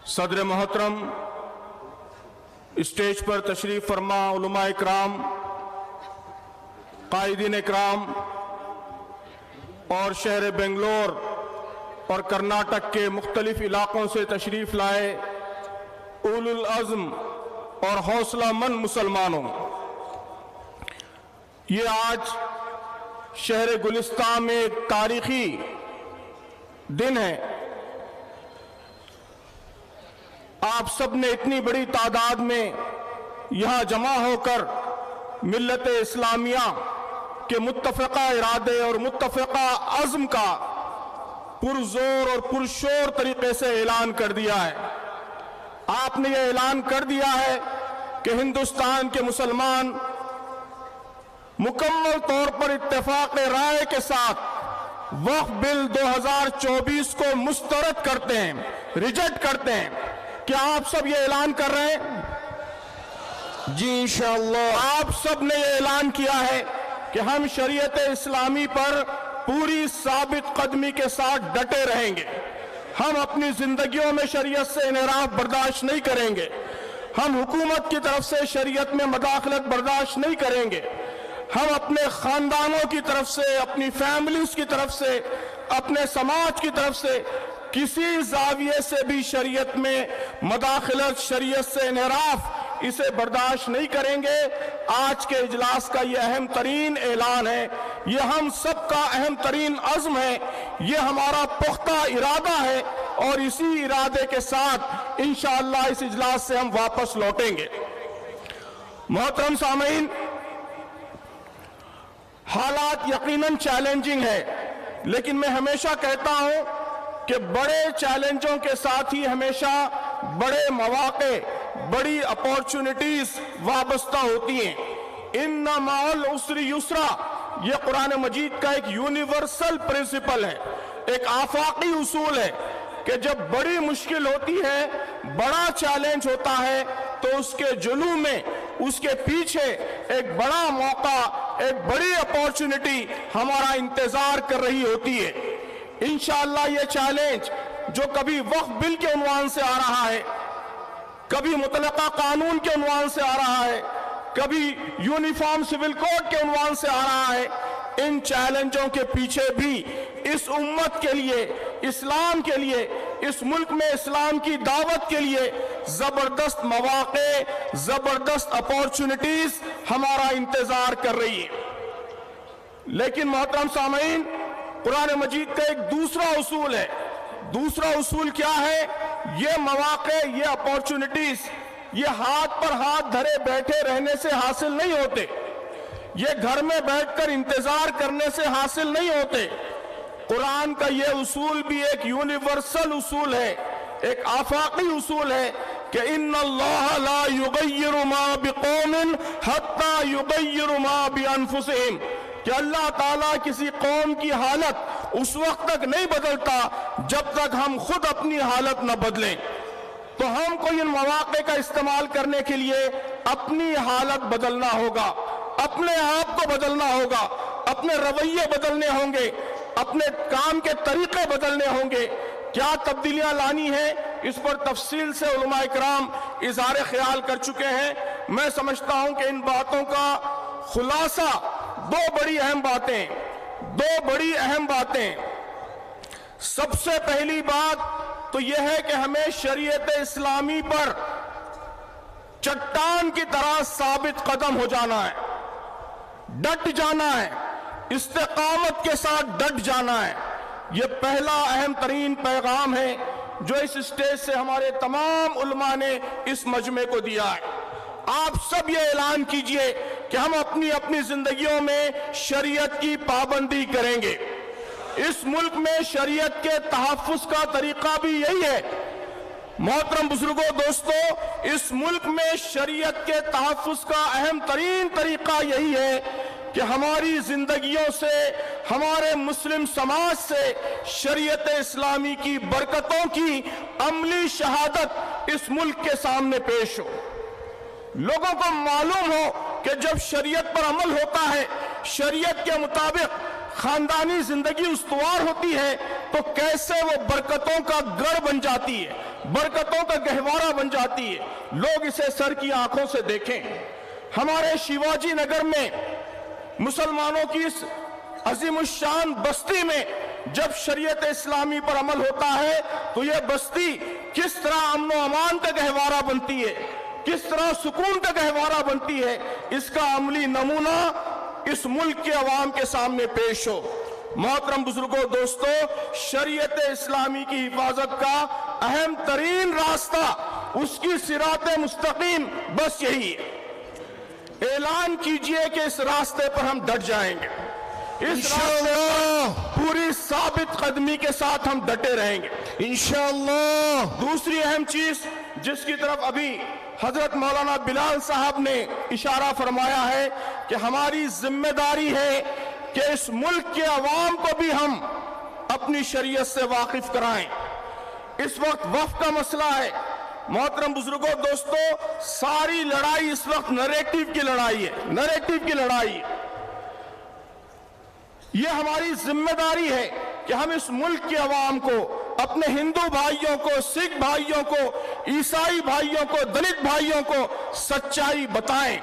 सदर मोहतरम, स्टेज पर तशरीफ फरमा उलमा इकराम, कायदीन इकराम और शहर बेंगलोर और कर्नाटक के मुख्तलिफ इलाकों से तशरीफ लाए उलुल अज़्म और हौसलामंद मुसलमानों, ये आज शहर गुलिस्तान में एक तारीखी दिन है। आप सब ने इतनी बड़ी तादाद में यहाँ जमा होकर मिल्लत इस्लामिया के मुत्तफ़क़ा इरादे और मुत्तफ़क़ा अज़्म का पुरज़ोर और पुरशोर तरीके से ऐलान कर दिया है। आपने ये ऐलान कर दिया है कि हिंदुस्तान के मुसलमान मुकम्मल तौर पर इत्तेफाक राय के साथ वक्फ बिल 2024 को मुस्तरद करते हैं, रिजेक्ट करते हैं। क्या आप सब ये ऐलान कर रहे हैं? जी इंशाअल्लाह। आप सब ने ये ऐलान किया है कि हम शरीयत इस्लामी पर पूरी साबित कदमी के साथ डटे रहेंगे। हम अपनी जिंदगियों में शरीयत से इनहराफ बर्दाश्त नहीं करेंगे। हम हुकूमत की तरफ से शरीयत में मदाखलत बर्दाश्त नहीं करेंगे। हम अपने खानदानों की तरफ से, अपनी फैमिलीज की तरफ से, अपने समाज की तरफ से किसी जाविये से भी शरीयत में मदाखलत, शरीयत से इनहराफ, इसे बर्दाश्त नहीं करेंगे। आज के इजलास का ये अहम तरीन ऐलान है, ये हम सब का अहम तरीन अज़्म है, ये हमारा पुख्ता इरादा है और इसी इरादे के साथ इंशाअल्लाह इस इजलास से हम वापस लौटेंगे। मोहतरम सामीन, हालात यकीनन चैलेंजिंग है, लेकिन मैं हमेशा कहता हूं कि बड़े चैलेंजों के साथ ही हमेशा बड़े मौके, बड़ी अपॉर्चुनिटीज वाबस्ता होती हैं। इन्ना माल उसरी युसरा, यह कुरान मजीद का एक यूनिवर्सल प्रिंसिपल है, एक आफाकी उसूल है कि जब बड़ी मुश्किल होती है, बड़ा चैलेंज होता है, तो उसके जुलूम में, उसके पीछे एक बड़ा मौका, एक बड़ी अपॉर्चुनिटी हमारा इंतजार कर रही होती है। इंशाअल्लाह ये चैलेंज जो कभी वक्फ बिल के उन्वान से आ रहा है, कभी मुतलका कानून के उन्वान से आ रहा है, कभी यूनिफॉर्म सिविल कोड के उन्वान से आ रहा है, इन चैलेंजों के पीछे भी इस उम्मत के लिए, इस्लाम के लिए, इस मुल्क में इस्लाम की दावत के लिए जबरदस्त मौके, जबरदस्त अपॉर्चुनिटीज हमारा इंतजार कर रही है। लेकिन मोहतरम सामीन, कुरान मजीद का एक दूसरा उसूल है। दूसरा उसूल क्या है? ये मौके, ये अपॉर्चुनिटीज, ये हाथ पर हाथ धरे बैठे रहने से हासिल नहीं होते, ये घर में बैठकर इंतजार करने से हासिल नहीं होते। कुरान का ये उसूल भी एक यूनिवर्सल उसूल है, एक आफाकी उसूल है कि इन्नल्लाह ला युगय्यिरु मा बिकौमिन हत्ता युगय्यिरु मा बिअनफुसिहिम, कि अल्लाह ताला किसी कौम की हालत उस वक्त तक नहीं बदलता जब तक हम खुद अपनी हालत न बदलें। तो हमको इन मौके का इस्तेमाल करने के लिए अपनी हालत बदलना होगा, अपने आप को बदलना होगा, अपने रवैये बदलने होंगे, अपने काम के तरीके बदलने होंगे। क्या तब्दीलियां लानी है, इस पर तफसील से उलमा इकराम इज़हार ख्याल कर चुके हैं। मैं समझता हूं कि इन बातों का खुलासा दो बड़ी अहम बातें। सबसे पहली बात तो यह है कि हमें शरीयत इस्लामी पर चट्टान की तरह साबित कदम हो जाना है, डट जाना है, इस्तेकामत के साथ डट जाना है। यह पहला अहम तरीन पैगाम है जो इस स्टेज से हमारे तमाम उलमा ने इस मजमे को दिया है। आप सब ये ऐलान कीजिए कि हम अपनी अपनी जिंदगियों में शरीयत की पाबंदी करेंगे। इस मुल्क में शरीयत के तहफ़्फ़ुज़ का तरीका भी यही है। मोहतरम बुजुर्गों, दोस्तों, इस मुल्क में शरीयत के तहफ़्फ़ुज़ का अहम तरीन तरीका यही है कि हमारी जिंदगियों से, हमारे मुस्लिम समाज से शरीयत इस्लामी की बरकतों की अमली शहादत इस मुल्क के सामने पेश हो। लोगों को मालूम हो कि जब शरीयत पर अमल होता है, शरीयत के मुताबिक खानदानी जिंदगी उस्तवार होती है, तो कैसे वो बरकतों का गढ़ बन जाती है, برکتوں کا گہوارہ بن جاتی ہے. لوگ اسے سر کی آنکھوں سے دیکھیں. ہمارے شیواجی نگر میں مسلمانوں کی اس عظیم الشان بستی میں جب شریعت اسلامی پر عمل ہوتا ہے تو یہ بستی کس طرح امن و امان کا گہوارہ بنتی ہے, کس طرح سکون کا گہوارہ بنتی ہے, اس کا عملی نمونہ اس ملک کے عوام کے سامنے پیش ہو. محترم بزرگوں, دوستو, شریعت اسلامی کی حفاظت کا اہم ترین راستہ, اس کی صراط مستقیم بس یہی ہے. اعلان کیجئے کہ اس راستے پر ہم ڈٹ جائیں گے, اس راستے پر پوری ثابت قدمی کے ساتھ ہم ڈٹے رہیں گے انشاءاللہ. دوسری اہم چیز جس کی طرف ابھی حضرت مولانا بلال صاحب نے اشارہ فرمایا ہے کہ ہماری ذمہ داری ہے کہ اس ملک کے عوام کو بھی ہم اپنی شریعت سے واقف کرائیں. اس وقت وقف کا مسئلہ ہے. محترم بزرگوں, دوستو, ساری لڑائی اس وقت نریٹیو کی لڑائی ہے, نریٹیو کی لڑائی ہے. یہ ہماری ذمہ داری ہے کہ ہم اس ملک کے عوام کو, اپنے ہندو بھائیوں کو, سکھ بھائیوں کو, عیسائی بھائیوں کو, دلت بھائیوں کو سچائی بتائیں.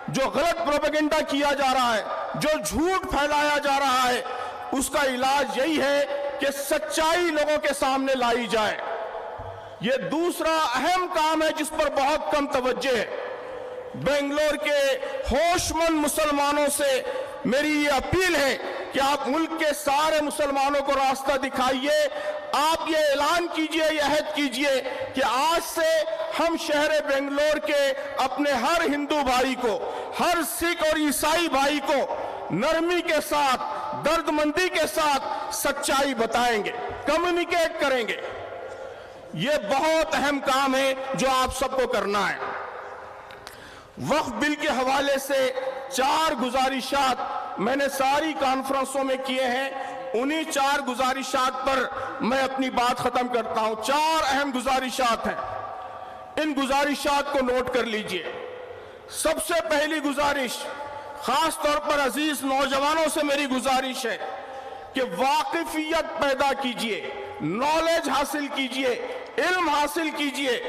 جو غلط پروپیگنڈا کیا جا رہا ہے, جو جھوٹ پھیلایا جا رہا ہے, اس کا علاج یہی ہے کہ سچائی لوگوں کے سامنے لائی جائے. یہ دوسرا اہم کام ہے جس پر بہت کم توجہ ہے. بنگلور کے ہوش مند مسلمانوں سے میری یہ اپیل ہے کہ آپ ملک کے سارے مسلمانوں کو راستہ دکھائیے. آپ یہ اعلان کیجئے, یہ عہد کیجئے کہ آج سے ہم شہر بنگلور کے اپنے ہر ہندو بھائی کو, ہر سکھ اور عیسائی بھائی کو نرمی کے ساتھ, درد مندی کے ساتھ سچائی بتائیں گے, کمیونیکیٹ کریں گے. یہ بہت اہم کام ہے جو آپ سب کو کرنا ہے. وقف بل کے حوالے سے 4 گزارشات میں نے ساری کانفرنسوں میں کیے ہیں. انہی 4 گزارشات پر میں اپنی بات ختم کرتا ہوں. 4 اہم گزارشات ہیں, ان گزارشات کو نوٹ کر لیجئے. سب سے پہلی گزارش, خاص طور پر عزیز نوجوانوں سے میری گزارش ہے کہ واقفیت پیدا کیجئے, نالج حاصل کیجئے, علم حاصل کیجئے,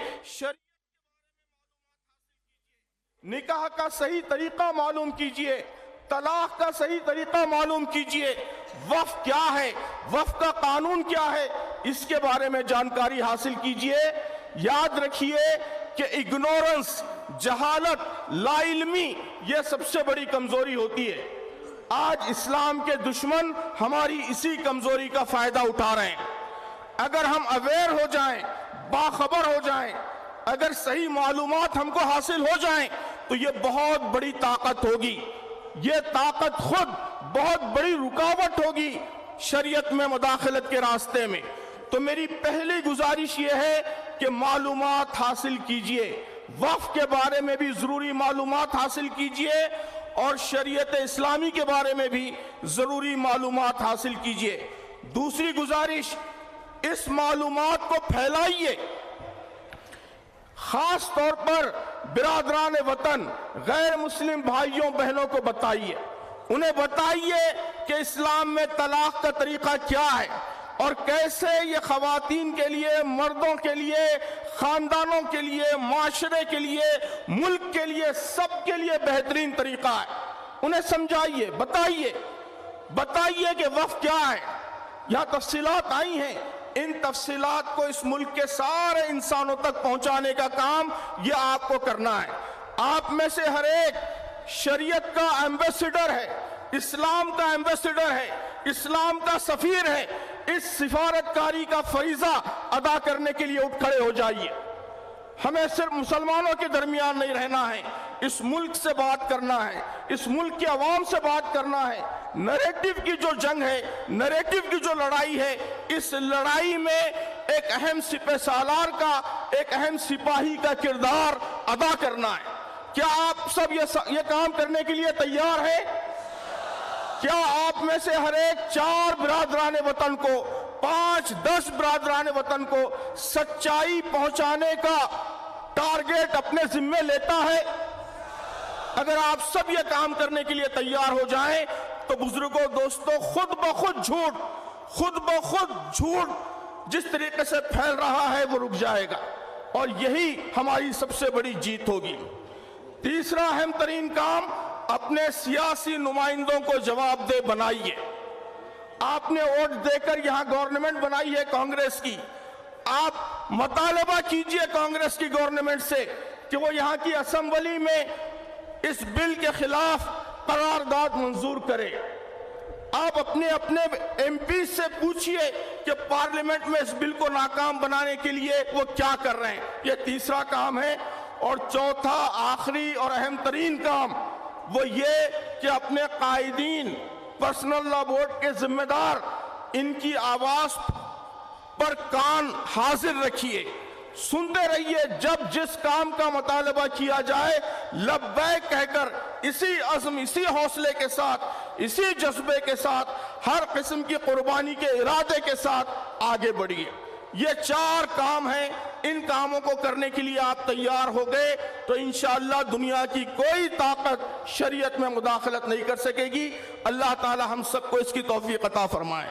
نکاح کا صحیح طریقہ معلوم کیجئے, طلاق کا صحیح طریقہ معلوم کیجئے, وقف کیا ہے, وقف کا قانون کیا ہے, اس کے بارے میں جانکاری حاصل کیجئے. یاد رکھیے کہ اگنورنس, جہالت, لا علمی یہ سب سے بڑی کمزوری ہوتی ہے. آج اسلام کے دشمن ہماری اسی کمزوری کا فائدہ اٹھا رہے ہیں. اگر ہم اویئر ہو جائیں, باخبر ہو جائیں, اگر صحیح معلومات ہم کو حاصل ہو جائیں تو یہ بہت بڑی طاقت ہوگی. یہ طاقت خود بہت بڑی رکاوٹ ہوگی شریعت میں مداخلت کے راستے میں. تو میری پہلی گزارش یہ ہے کہ معلومات حاصل کیجئے, وقف کے بارے میں بھی ضروری معلومات حاصل کیجئے اور شریعت اسلامی کے بارے میں بھی ضروری معلومات حاصل کیجئے. دوسری گزارش, اس معلومات کو پھیلائیے, خاص طور پر برادران وطن, غیر مسلم بھائیوں بہنوں کو بتائیے. انہیں بتائیے کہ اسلام میں طلاق کا طریقہ کیا ہے اور کیسے یہ خواتین کے لیے, مردوں کے لیے, خاندانوں کے لیے, معاشرے کے لیے, ملک کے لیے, سب کے لیے بہترین طریقہ ہے. انہیں سمجھائیے, بتائیے کہ وقف کیا ہے. یہاں تفصیلات آئی ہیں, ان تفصیلات کو اس ملک کے سارے انسانوں تک پہنچانے کا کام یہ آپ کو کرنا ہے. آپ میں سے ہر ایک شریعت کا ایمبیسڈر ہے, اسلام کا ایمبیسڈر ہے, اسلام کا سفیر ہے. اس سفارتکاری کا فریضہ ادا کرنے کے لیے اٹھ کھڑے ہو جائیے. ہمیں صرف مسلمانوں کے درمیان نہیں رہنا ہے, اس ملک سے بات کرنا ہے, اس ملک کے عوام سے بات کرنا ہے. نریٹیو کی جو جنگ ہے, نریٹیو کی جو لڑائی ہے, اس لڑائی میں ایک اہم سپہ سالار کا, ایک اہم سپاہی کا کردار ادا کرنا ہے. کیا آپ سب یہ کام کرنے کے لیے تیار ہیں؟ کیا آپ میں سے ہر ایک 4 برادران وطن کو, 5-10 برادران وطن کو سچائی پہنچانے کا ٹارگیٹ اپنے ذمے لیتا ہے؟ اگر آپ سب یہ کام کرنے کے لیے تیار ہو جائیں تو بزرگوں, دوستوں, خود بخود جھوٹ जिस तरीके से फैल रहा है वो रुक जाएगा और यही हमारी सबसे बड़ी जीत होगी। तीसरा अहम तरीन काम, अपने सियासी नुमाइंदों को जवाबदेह बनाइए। आपने वोट देकर यहां गवर्नमेंट बनाई है कांग्रेस की, आप मुतालबा कीजिए कांग्रेस की गवर्नमेंट से कि वो यहां की असेंबली में इस बिल के खिलाफ करारदाद मंजूर करे। आप अपने अपने एमपी से पूछिए कि पार्लियामेंट में इस बिल को नाकाम बनाने के लिए वो क्या कर रहे हैं। ये तीसरा काम है। और चौथा, आखिरी और अहम तरीन काम वो ये कि अपने कायदीन, पर्सनल लॉ बोर्ड के जिम्मेदार, इनकी आवाज पर कान हाजिर रखिए, सुनते रहिए। जब जिस काम का मुतालबा किया जाए लब्बैक कहकर इसी अज़्म, इसी हौसले के साथ, इसी जज्बे के साथ, हर किस्म की कुर्बानी के इरादे के साथ आगे बढ़िए। ये 4 काम हैं। इन कामों को करने के लिए आप तैयार हो गए तो इंशाअल्लाह दुनिया की कोई ताकत शरीयत में मुदाखलत नहीं कर सकेगी। अल्लाह ताला हम सबको इसकी तौफीक अता फरमाए।